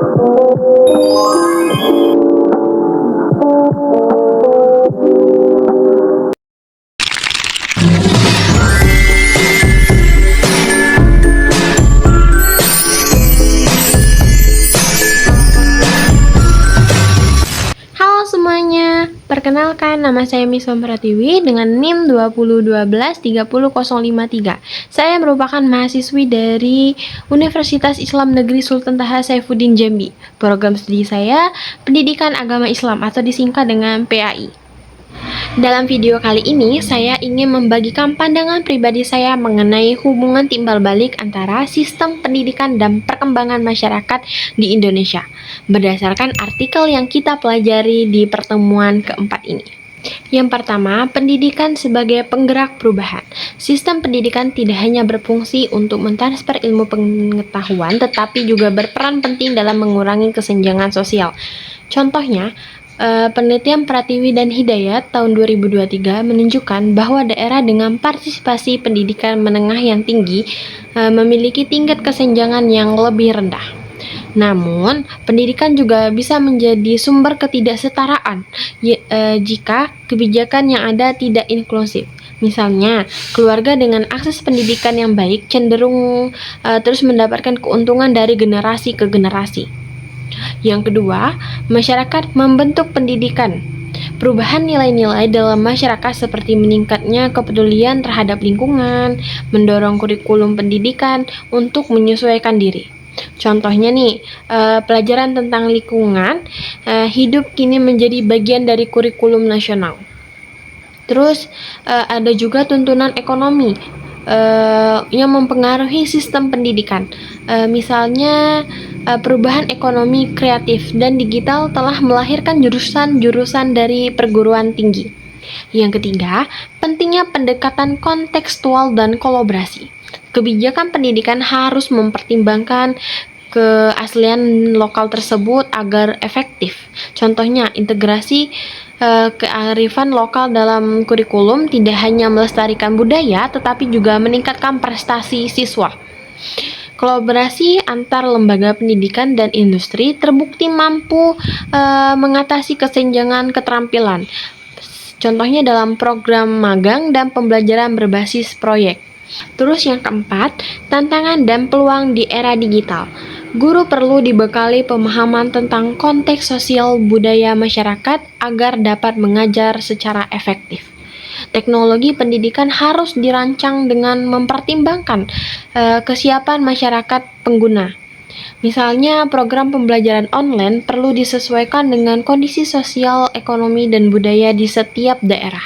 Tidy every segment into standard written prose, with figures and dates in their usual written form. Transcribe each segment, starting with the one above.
Halo semuanya, perkenalkan nama saya Miswa Pratiwi dengan NIM 2012300553. Saya merupakan mahasiswi dari Universitas Islam Negeri Sultan Taha Saifuddin Jambi. Program studi saya Pendidikan Agama Islam atau disingkat dengan PAI. Dalam video kali ini, saya ingin membagikan pandangan pribadi saya mengenai hubungan timbal balik antara sistem pendidikan dan perkembangan masyarakat di Indonesia, berdasarkan artikel yang kita pelajari di pertemuan keempat ini. Yang pertama, pendidikan sebagai penggerak perubahan. Sistem pendidikan tidak hanya berfungsi untuk mentransfer ilmu pengetahuan, tetapi juga berperan penting dalam mengurangi kesenjangan sosial. Contohnya, penelitian Pratiwi dan Hidayat tahun 2023 menunjukkan bahwa daerah dengan partisipasi pendidikan menengah yang tinggi memiliki tingkat kesenjangan yang lebih rendah. Namun, pendidikan juga bisa menjadi sumber ketidaksetaraan jika kebijakan yang ada tidak inklusif. Misalnya, keluarga dengan akses pendidikan yang baik cenderung terus mendapatkan keuntungan dari generasi ke generasi. Yang kedua, masyarakat membentuk pendidikan. Perubahan nilai-nilai dalam masyarakat seperti meningkatnya kepedulian terhadap lingkungan, mendorong kurikulum pendidikan untuk menyesuaikan diri. Contohnya nih, pelajaran tentang lingkungan hidup kini menjadi bagian dari kurikulum nasional. Terus ada juga tuntunan ekonomi yang mempengaruhi sistem pendidikan. Misalnya perubahan ekonomi kreatif dan digital telah melahirkan jurusan-jurusan dari perguruan tinggi. Yang ketiga, pentingnya pendekatan kontekstual dan kolaborasi. Kebijakan pendidikan harus mempertimbangkan keaslian lokal tersebut agar efektif. Contohnya, integrasi kearifan lokal dalam kurikulum tidak hanya melestarikan budaya, tetapi juga meningkatkan prestasi siswa. Kolaborasi antar lembaga pendidikan dan industri terbukti mampu mengatasi kesenjangan keterampilan. Contohnya dalam program magang dan pembelajaran berbasis proyek. Terus yang keempat, tantangan dan peluang di era digital. Guru perlu dibekali pemahaman tentang konteks sosial budaya masyarakat agar dapat mengajar secara efektif. Teknologi pendidikan harus dirancang dengan mempertimbangkan kesiapan masyarakat pengguna. Misalnya, program pembelajaran online perlu disesuaikan dengan kondisi sosial, ekonomi, dan budaya di setiap daerah.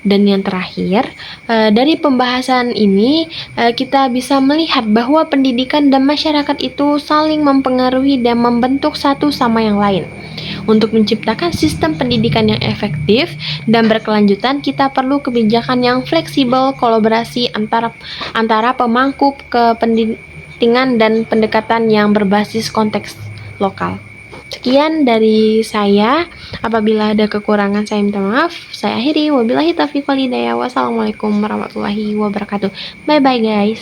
Dan yang terakhir, dari pembahasan ini kita bisa melihat bahwa pendidikan dan masyarakat itu saling mempengaruhi dan membentuk satu sama yang lain. Untuk menciptakan sistem pendidikan yang efektif dan berkelanjutan, kita perlu kebijakan yang fleksibel, kolaborasi antara pemangku kepentingan dan pendekatan yang berbasis konteks lokal. Sekian dari saya. Apabila ada kekurangan saya minta maaf. Saya akhiri. Wabillahi taufiq wal hidayah. Wassalamualaikum warahmatullahi wabarakatuh. Bye bye guys.